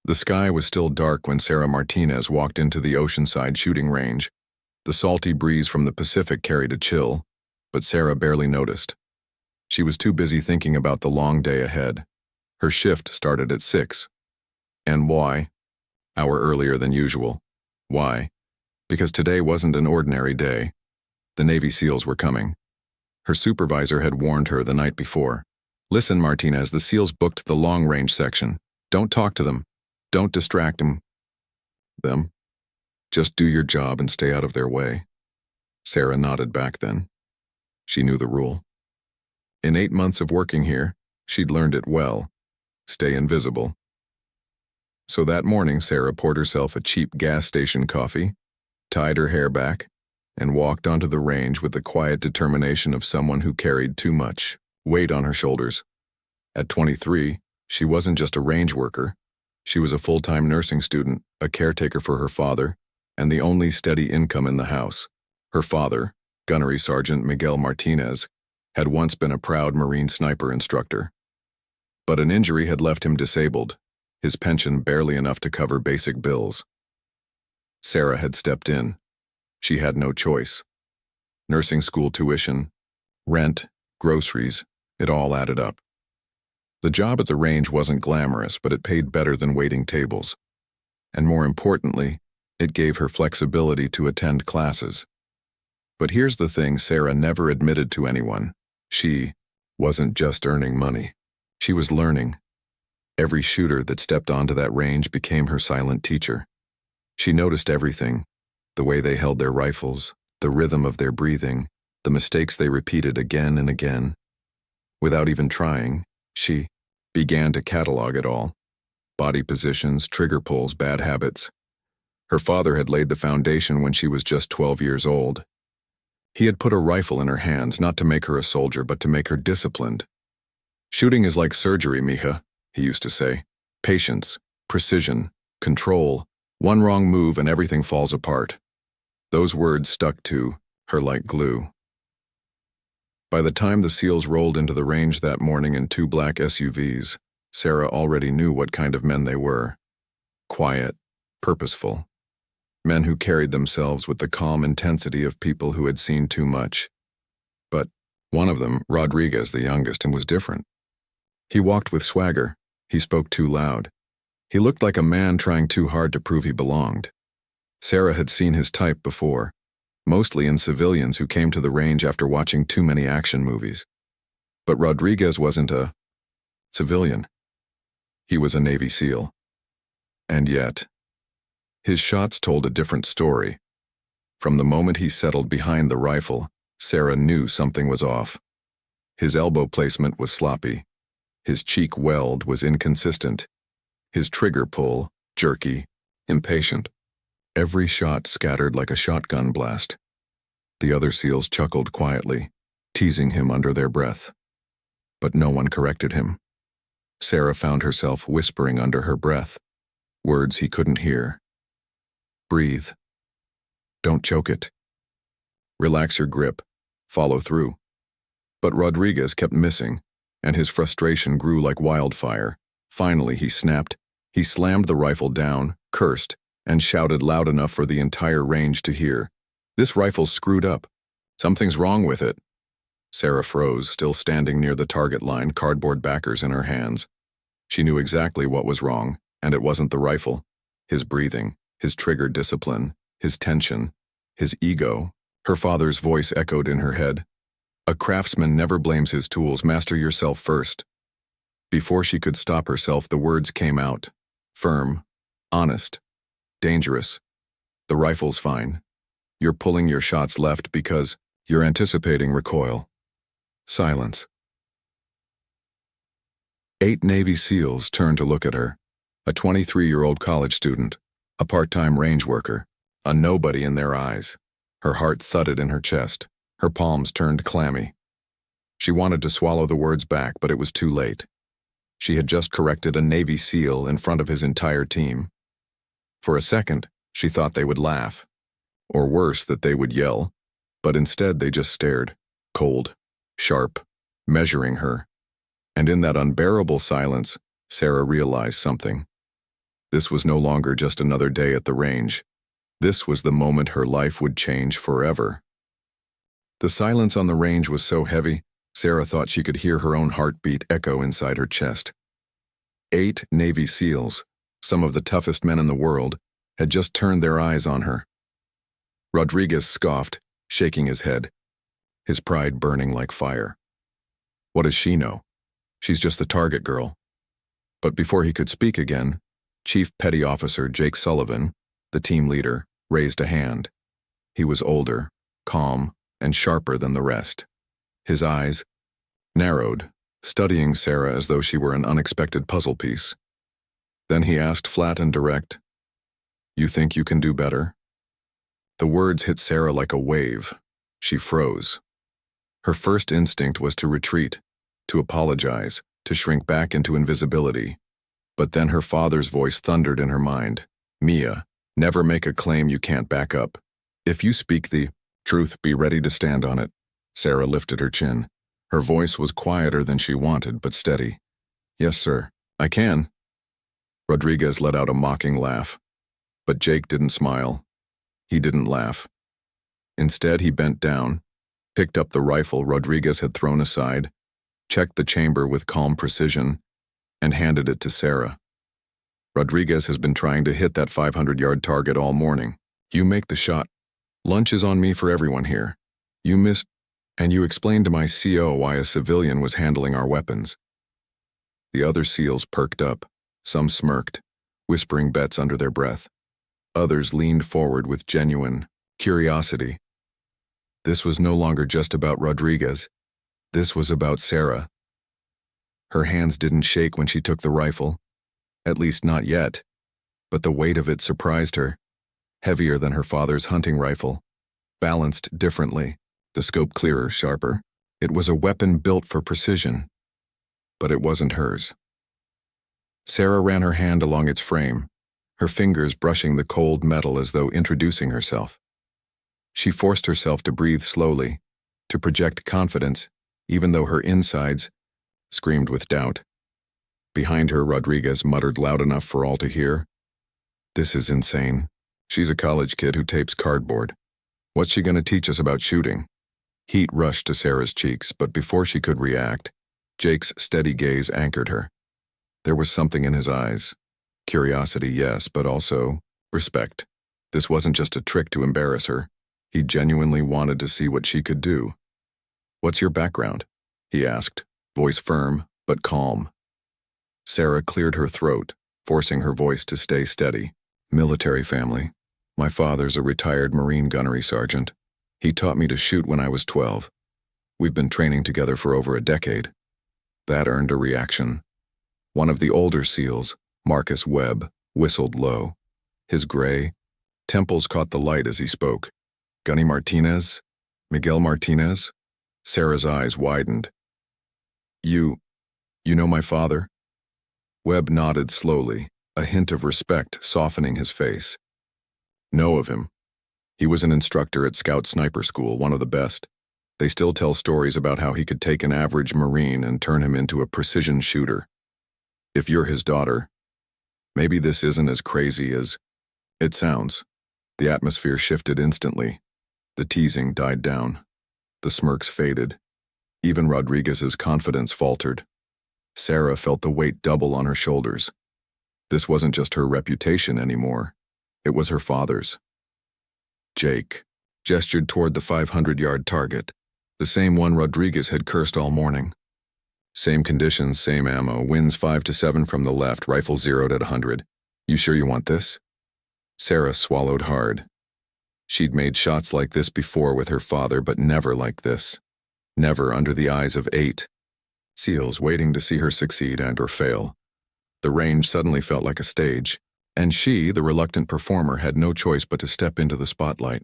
The sky was still dark when Sarah Martinez walked into the Oceanside shooting range. The salty breeze from the Pacific carried a chill, but Sarah barely noticed. She was too busy thinking about the long day ahead. Her shift started at 6. And why? Hour earlier than usual. Why? Because today wasn't an ordinary day. The Navy SEALs were coming. Her supervisor had warned her the night before. Listen, Martinez, the SEALs booked the long-range section. Don't talk to them. Don't distract them. Just do your job and stay out of their way. Sarah nodded back then. She knew the rule. In 8 months of working here, she'd learned it well. Stay invisible. So that morning, Sarah poured herself a cheap gas station coffee, tied her hair back, and walked onto the range with the quiet determination of someone who carried too much weight on her shoulders. At 23, she wasn't just a range worker. She was a full-time nursing student, a caretaker for her father, and the only steady income in the house. Her father, Gunnery Sergeant Miguel Martinez, had once been a proud Marine sniper instructor. But an injury had left him disabled, his pension barely enough to cover basic bills. Sarah had stepped in. She had no choice. Nursing school tuition, rent, groceries, it all added up. The job at the range wasn't glamorous, but it paid better than waiting tables. And more importantly, it gave her flexibility to attend classes. But here's the thing Sarah never admitted to anyone. She wasn't just earning money. She was learning. Every shooter that stepped onto that range became her silent teacher. She noticed everything, the way they held their rifles, the rhythm of their breathing, the mistakes they repeated again and again. Without even trying, she began to catalog it all. Body positions, trigger pulls, bad habits. Her father had laid the foundation when she was just 12 years old. He had put a rifle in her hands not to make her a soldier, but to make her disciplined. Shooting is like surgery, mija, he used to say. Patience, precision, control. One wrong move and everything falls apart. Those words stuck to her like glue. By the time the SEALs rolled into the range that morning in 2 black SUVs, Sarah already knew what kind of men they were. Quiet, purposeful. Men who carried themselves with the calm intensity of people who had seen too much. But one of them, Rodriguez, the youngest, and was different. He walked with swagger. He spoke too loud. He looked like a man trying too hard to prove he belonged. Sarah had seen his type before, mostly in civilians who came to the range after watching too many action movies. But Rodriguez wasn't a civilian. He was a Navy SEAL. And yet, his shots told a different story. From the moment he settled behind the rifle, Sarah knew something was off. His elbow placement was sloppy. His cheek weld was inconsistent. His trigger pull, jerky, impatient. Every shot scattered like a shotgun blast. The other SEALs chuckled quietly, teasing him under their breath. But no one corrected him. Sarah found herself whispering under her breath, words he couldn't hear. Breathe. Don't choke it. Relax your grip. Follow through. But Rodriguez kept missing, and his frustration grew like wildfire. Finally, he snapped. He slammed the rifle down, cursed, and shouted loud enough for the entire range to hear. This rifle's screwed up. Something's wrong with it. Sarah froze, still standing near the target line, cardboard backers in her hands. She knew exactly what was wrong, and it wasn't the rifle. His breathing, his trigger discipline, his tension, his ego. Her father's voice echoed in her head. A craftsman never blames his tools. Master yourself first. Before she could stop herself, the words came out. Firm, honest, dangerous. The rifle's fine. You're pulling your shots left because you're anticipating recoil. Silence. 8 Navy SEALs turned to look at her. A 23-year-old college student, a part-time range worker, a nobody in their eyes. Her heart thudded in her chest. Her palms turned clammy. She wanted to swallow the words back, but it was too late. She had just corrected a Navy SEAL in front of his entire team. For a second, she thought they would laugh. Or worse, that they would yell. But instead they just stared, cold, sharp, measuring her. And in that unbearable silence, Sarah realized something. This was no longer just another day at the range. This was the moment her life would change forever. The silence on the range was so heavy, Sarah thought she could hear her own heartbeat echo inside her chest. 8 Navy SEALs, some of the toughest men in the world, had just turned their eyes on her. Rodriguez scoffed, shaking his head, his pride burning like fire. What does she know? She's just the target girl. But before he could speak again, Chief Petty Officer Jake Sullivan, the team leader, raised a hand. He was older, calm, and sharper than the rest. His eyes narrowed, studying Sarah as though she were an unexpected puzzle piece. Then he asked flat and direct, "You think you can do better?" The words hit Sarah like a wave. She froze. Her first instinct was to retreat, to apologize, to shrink back into invisibility. But then her father's voice thundered in her mind. "Mia, never make a claim you can't back up. If you speak the truth, be ready to stand on it." Sarah lifted her chin. Her voice was quieter than she wanted, but steady. "Yes, sir, I can." Rodriguez let out a mocking laugh. But Jake didn't smile. He didn't laugh. Instead, he bent down, picked up the rifle Rodriguez had thrown aside, checked the chamber with calm precision, and handed it to Sarah. "Rodriguez has been trying to hit that 500-yard target all morning. You make the shot. Lunch is on me for everyone here. You missed, and you explained to my CO why a civilian was handling our weapons." The other SEALs perked up. Some smirked, whispering bets under their breath. Others leaned forward with genuine curiosity. This was no longer just about Rodriguez. This was about Sarah. Her hands didn't shake when she took the rifle, at least not yet, but the weight of it surprised her. Heavier than her father's hunting rifle, balanced differently, the scope clearer, sharper. It was a weapon built for precision, but it wasn't hers. Sarah ran her hand along its frame, her fingers brushing the cold metal as though introducing herself. She forced herself to breathe slowly, to project confidence, even though her insides screamed with doubt. Behind her, Rodriguez muttered loud enough for all to hear, "This is insane. She's a college kid who tapes cardboard. What's she gonna teach us about shooting?" Heat rushed to Sarah's cheeks, but before she could react, Jake's steady gaze anchored her. There was something in his eyes. Curiosity, yes, but also respect. This wasn't just a trick to embarrass her. He genuinely wanted to see what she could do. "What's your background?" he asked, voice firm but calm. Sarah cleared her throat, forcing her voice to stay steady. "Military family. My father's a retired Marine gunnery sergeant. He taught me to shoot when I was 12. We've been training together for over a decade." That earned a reaction. One of the older SEALs, Marcus Webb, whistled low. His gray temples caught the light as he spoke. "Gunny Martinez? Miguel Martinez?" Sarah's eyes widened. You know my father?" Webb nodded slowly, a hint of respect softening his face. "Know of him. He was an instructor at Scout Sniper School, one of the best. They still tell stories about how he could take an average Marine and turn him into a precision shooter. If you're his daughter, maybe this isn't as crazy as it sounds." The atmosphere shifted instantly. The teasing died down. The smirks faded. Even Rodriguez's confidence faltered. Sarah felt the weight double on her shoulders. This wasn't just her reputation anymore. It was her father's. Jake gestured toward the 500-yard target, the same one Rodriguez had cursed all morning. "Same conditions, same ammo, winds 5 to 7 from the left, rifle zeroed at 100. You sure you want this?" Sarah swallowed hard. She'd made shots like this before with her father, but never like this. Never under the eyes of 8 SEALs waiting to see her succeed and/or fail. The range suddenly felt like a stage, and she, the reluctant performer, had no choice but to step into the spotlight.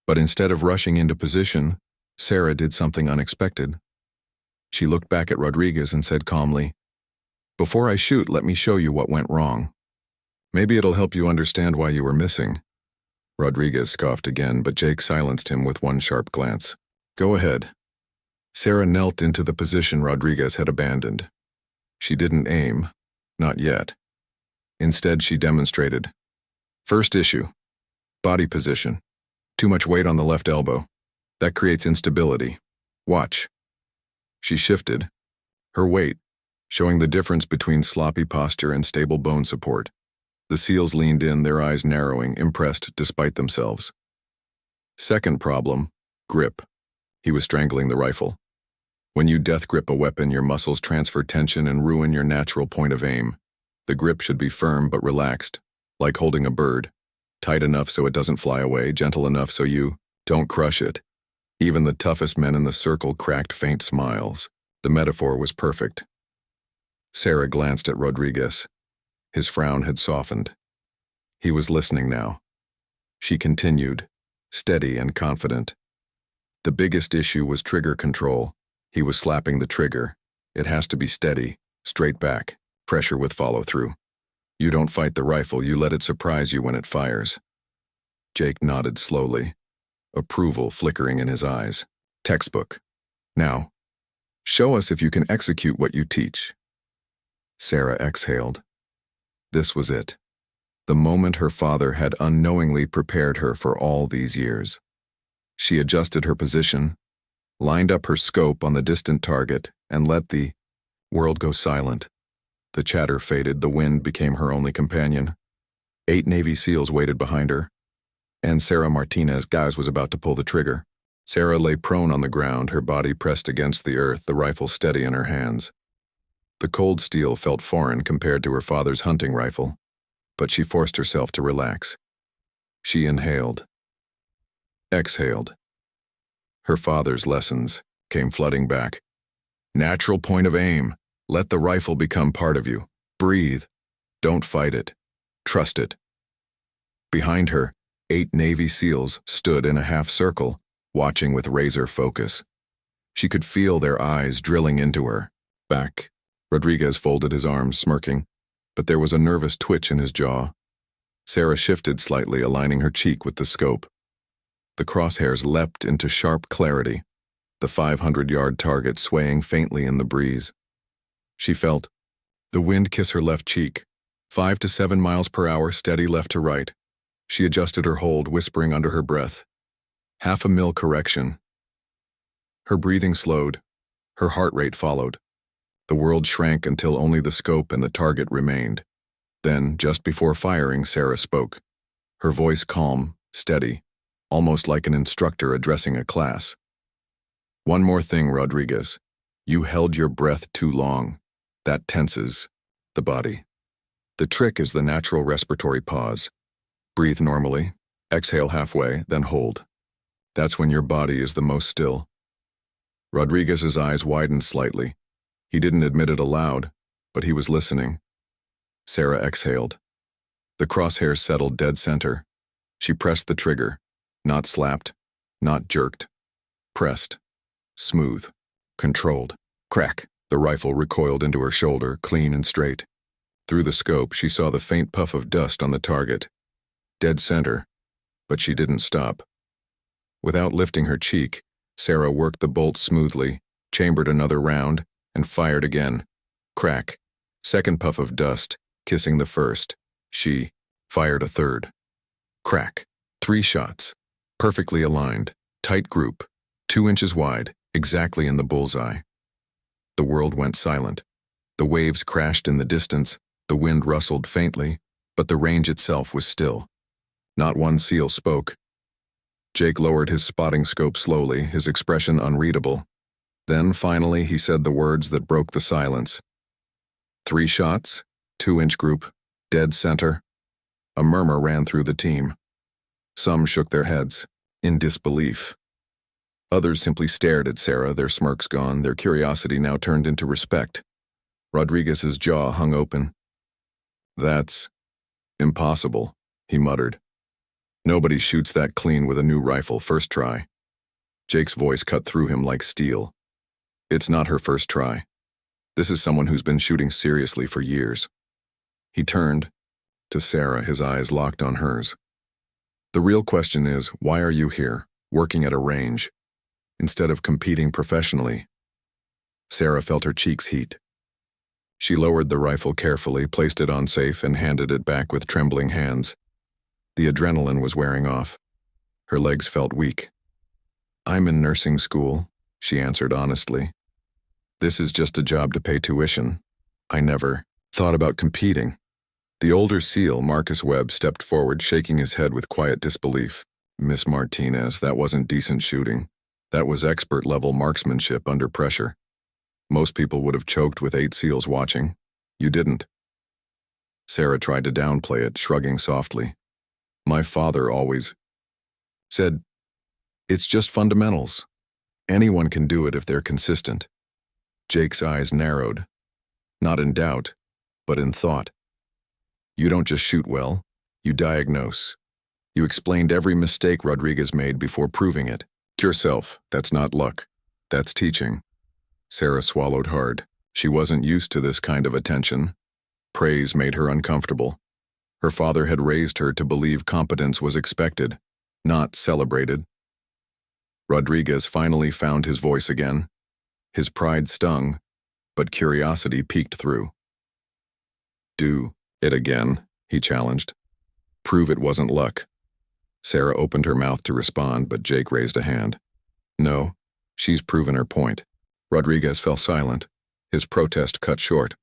But instead of rushing into position, Sarah did something unexpected. She looked back at Rodriguez and said calmly, "Before I shoot, let me show you what went wrong. Maybe it'll help you understand why you were missing." Rodriguez scoffed again, but Jake silenced him with one sharp glance. "Go ahead." Sarah knelt into the position Rodriguez had abandoned. She didn't aim, not yet. Instead, she demonstrated. First issue. Body position. Too much weight on the left elbow. That creates instability. Watch. She shifted. Her weight, showing the difference between sloppy posture and stable bone support. The SEALs leaned in, their eyes narrowing, impressed despite themselves. Second problem, grip. He was strangling the rifle. When you death grip a weapon, your muscles transfer tension and ruin your natural point of aim. The grip should be firm but relaxed, like holding a bird. Tight enough so it doesn't fly away, gentle enough so you don't crush it. Even the toughest men in the circle cracked faint smiles. The metaphor was perfect. Sarah glanced at Rodriguez. His frown had softened. He was listening now. She continued, steady and confident. The biggest issue was trigger control. He was slapping the trigger. It has to be steady, straight back, pressure with follow-through. You don't fight the rifle, you let it surprise you when it fires. Jake nodded slowly, approval flickering in his eyes. Textbook. Now, show us if you can execute what you teach. Sarah exhaled. This was it. The moment her father had unknowingly prepared her for all these years. She adjusted her position, lined up her scope on the distant target, and let the world go silent. The chatter faded, the wind became her only companion. 8 Navy SEALs waited behind her, and Sarah Martinez Gaz was about to pull the trigger. Sarah lay prone on the ground, her body pressed against the earth, the rifle steady in her hands. The cold steel felt foreign compared to her father's hunting rifle, but she forced herself to relax. She inhaled, exhaled. Her father's lessons came flooding back. Natural point of aim. Let the rifle become part of you. Breathe. Don't fight it. Trust it. Behind her, 8 Navy SEALs stood in a half circle, watching with razor focus. She could feel their eyes drilling into her. Back. Rodriguez folded his arms, smirking, but there was a nervous twitch in his jaw. Sarah shifted slightly, aligning her cheek with the scope. The crosshairs leapt into sharp clarity, the 500-yard target swaying faintly in the breeze. She felt the wind kiss her left cheek, 5 to 7 miles per hour, steady left to right. She adjusted her hold, whispering under her breath. 0.5 mil correction. Her breathing slowed. Her heart rate followed. The world shrank until only the scope and the target remained. Then, just before firing, Sarah spoke. Her voice calm, steady, almost like an instructor addressing a class. One more thing, Rodriguez. You held your breath too long. That tenses the body. The trick is the natural respiratory pause. Breathe normally, exhale halfway, then hold. That's when your body is the most still. Rodriguez's eyes widened slightly. He didn't admit it aloud, but he was listening. Sarah exhaled. The crosshairs settled dead center. She pressed the trigger, not slapped, not jerked. Pressed. Smooth. Controlled. Crack. The rifle recoiled into her shoulder, clean and straight. Through the scope, she saw the faint puff of dust on the target. Dead center, but she didn't stop. Without lifting her cheek, Sarah worked the bolt smoothly, chambered another round, and fired again. Crack. Second puff of dust, kissing the first. She fired a third. Crack. 3 shots. Perfectly aligned. Tight group. 2 inches wide, exactly in the bullseye. The world went silent. The waves crashed in the distance, the wind rustled faintly, but the range itself was still. Not one SEAL spoke. Jake lowered his spotting scope slowly, his expression unreadable. Then, finally, he said the words that broke the silence. 3 shots, 2-inch group, dead center. A murmur ran through the team. Some shook their heads, in disbelief. Others simply stared at Sarah, their smirks gone, their curiosity now turned into respect. Rodriguez's jaw hung open. That's impossible, he muttered. Nobody shoots that clean with a new rifle first try. Jake's voice cut through him like steel. It's not her first try. This is someone who's been shooting seriously for years. He turned to Sarah, his eyes locked on hers. The real question is, why are you here, working at a range, instead of competing professionally? Sarah felt her cheeks heat. She lowered the rifle carefully, placed it on safe, and handed it back with trembling hands. The adrenaline was wearing off. Her legs felt weak. "I'm in nursing school," she answered honestly. "This is just a job to pay tuition. I never thought about competing." The older SEAL, Marcus Webb, stepped forward, shaking his head with quiet disbelief. "Miss Martinez, that wasn't decent shooting. That was expert-level marksmanship under pressure. Most people would have choked with 8 SEALs watching. You didn't." Sarah tried to downplay it, shrugging softly. "My father always said, it's just fundamentals. Anyone can do it if they're consistent." Jake's eyes narrowed, not in doubt, but in thought. "You don't just shoot well, you diagnose. You explained every mistake Rodriguez made before proving it. Yourself, that's not luck. That's teaching." Sarah swallowed hard. She wasn't used to this kind of attention. Praise made her uncomfortable. Her father had raised her to believe competence was expected, not celebrated. Rodriguez finally found his voice again. His pride stung, but curiosity peeked through. "Do it again," he challenged. "Prove it wasn't luck." Sarah opened her mouth to respond, but Jake raised a hand. "No, she's proven her point." Rodriguez fell silent, his protest cut short.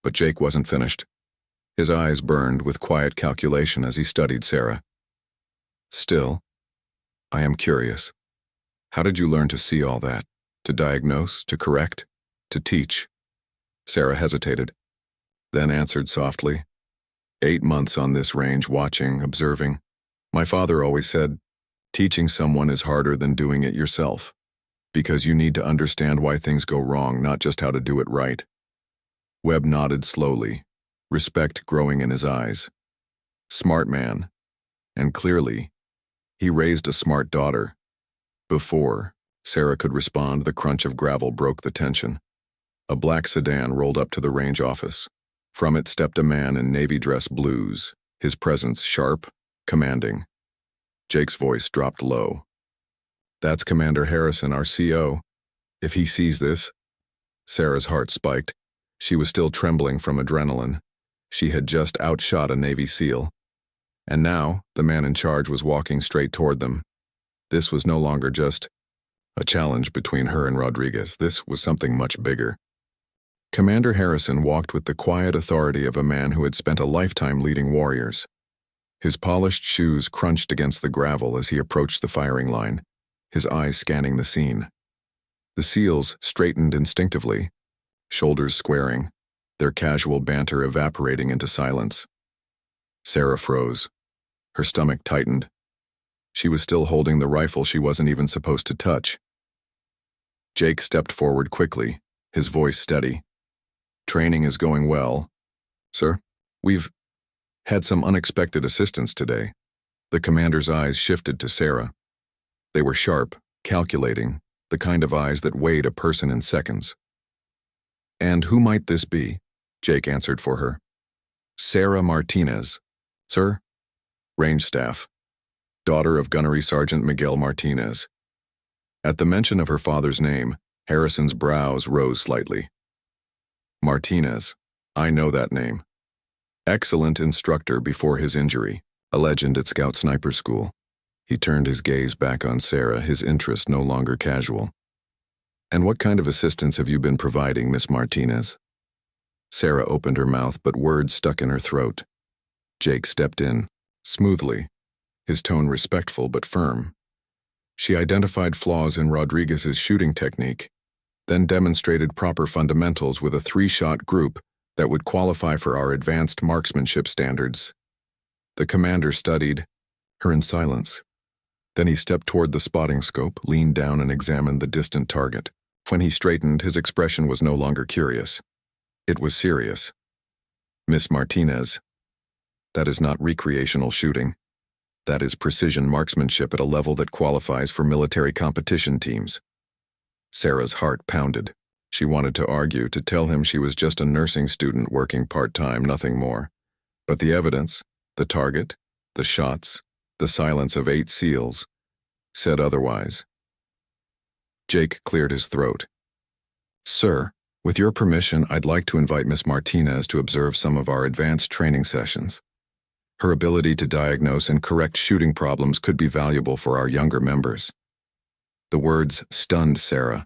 But Jake wasn't finished. His eyes burned with quiet calculation as he studied Sarah. "Still, I am curious. How did you learn to see all that? To diagnose, to correct, to teach?" Sarah hesitated, then answered softly. 8 months on this range, watching, observing. My father always said, teaching someone is harder than doing it yourself, because you need to understand why things go wrong, not just how to do it right. Webb nodded slowly, respect growing in his eyes. Smart man, and clearly, he raised a smart daughter. Before Sarah could respond, the crunch of gravel broke the tension. A black sedan rolled up to the range office. From it stepped a man in navy dress blues, his presence sharp, commanding. Jake's voice dropped low. "That's Commander Harrison, our CO. If he sees this..." Sarah's heart spiked. She was still trembling from adrenaline. She had just outshot a Navy SEAL. And now, the man in charge was walking straight toward them. This was no longer just a challenge between her and Rodriguez. This was something much bigger. Commander Harrison walked with the quiet authority of a man who had spent a lifetime leading warriors. His polished shoes crunched against the gravel as he approached the firing line, his eyes scanning the scene. The SEALs straightened instinctively, shoulders squaring, their casual banter evaporating into silence. Sarah froze. Her stomach tightened. She was still holding the rifle she wasn't even supposed to touch. Jake stepped forward quickly, his voice steady. "Training is going well. Sir, we've had some unexpected assistance today." The commander's eyes shifted to Sarah. They were sharp, calculating, the kind of eyes that weighed a person in seconds. "And who might this be?" Jake answered for her. "Sarah Martinez. Sir, range staff. Daughter of Gunnery Sergeant Miguel Martinez." At the mention of her father's name, Harrison's brows rose slightly. "Martinez. I know that name. Excellent instructor before his injury, a legend at Scout Sniper School." He turned his gaze back on Sarah, his interest no longer casual. "And what kind of assistance have you been providing, Miss Martinez?" Sarah opened her mouth, but words stuck in her throat. Jake stepped in, smoothly, his tone respectful but firm. She identified flaws in Rodriguez's shooting technique, then demonstrated proper fundamentals with a 3-shot group that would qualify for our advanced marksmanship standards. The commander studied her in silence. Then he stepped toward the spotting scope, leaned down and examined the distant target. When he straightened, his expression was no longer curious. It was serious. "Miss Martinez, that is not recreational shooting. That is precision marksmanship at a level that qualifies for military competition teams." Sarah's heart pounded. She wanted to argue, to tell him she was just a nursing student working part-time, nothing more. But the evidence, the target, the shots, the silence of 8 SEALs, said otherwise. Jake cleared his throat. "Sir, With your permission, I'd like to invite Miss Martinez to observe some of our advanced training sessions. Her ability to diagnose and correct shooting problems could be valuable for our younger members. The words stunned Sarah.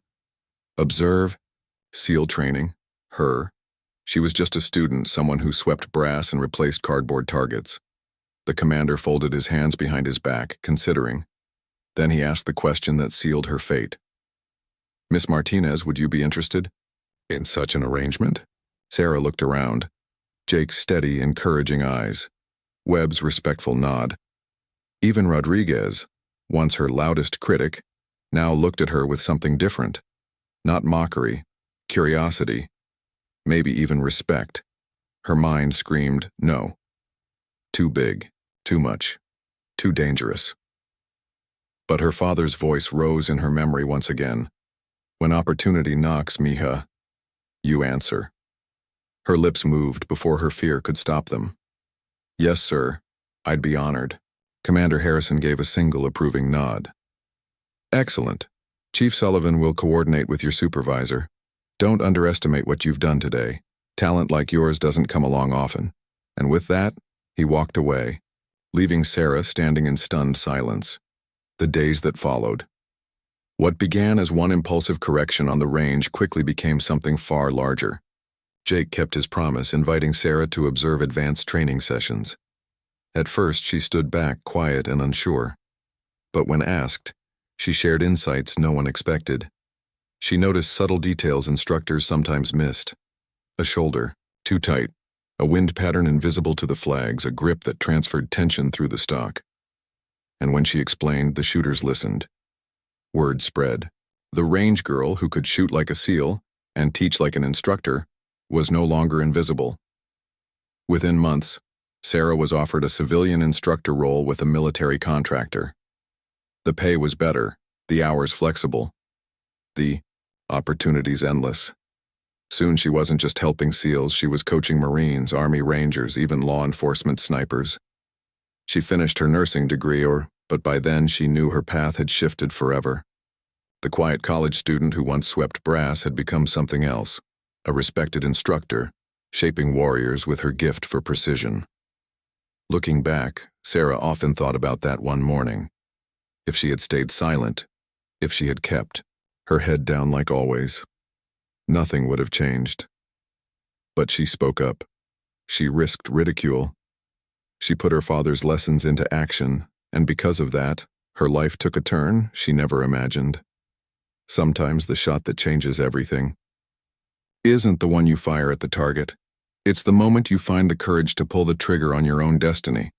Observe, SEAL training, her. She was just a student, someone who swept brass and replaced cardboard targets. The commander folded his hands behind his back, considering. Then he asked the question that sealed her fate. Miss Martinez, would you be interested in such an arrangement? Sarah looked around. Jake's steady, encouraging eyes. Webb's respectful nod. Even Rodriguez, once her loudest critic, now looked at her with something different. Not mockery, curiosity, maybe even respect. Her mind screamed, no. Too big, too much, too dangerous. But her father's voice rose in her memory once again. When opportunity knocks, mija, you answer. Her lips moved before her fear could stop them. Yes, sir, I'd be honored. Commander Harrison gave a single approving nod. Excellent. Chief Sullivan will coordinate with your supervisor. Don't underestimate what you've done today. Talent like yours doesn't come along often. And with that, he walked away, leaving Sarah standing in stunned silence. The days that followed. What began as one impulsive correction on the range quickly became something far larger. Jake kept his promise, inviting Sarah to observe advanced training sessions. At first, she stood back, quiet and unsure. But when asked, she shared insights no one expected. She noticed subtle details instructors sometimes missed. A shoulder, too tight, a wind pattern invisible to the flags, a grip that transferred tension through the stock. And when she explained, the shooters listened. Word spread. The range girl who could shoot like a SEAL and teach like an instructor was no longer invisible. Within months, Sarah was offered a civilian instructor role with a military contractor. The pay was better, the hours flexible, the opportunities endless. Soon she wasn't just helping SEALs, she was coaching Marines, Army Rangers, even law enforcement snipers. She finished her nursing degree, but by then she knew her path had shifted forever. The quiet college student who once swept brass had become something else, a respected instructor, shaping warriors with her gift for precision. Looking back, Sarah often thought about that one morning. If she had stayed silent, if she had kept her head down like always, nothing would have changed. But she spoke up. She risked ridicule. She put her father's lessons into action, and because of that, her life took a turn she never imagined. Sometimes the shot that changes everything isn't the one you fire at the target. It's the moment you find the courage to pull the trigger on your own destiny.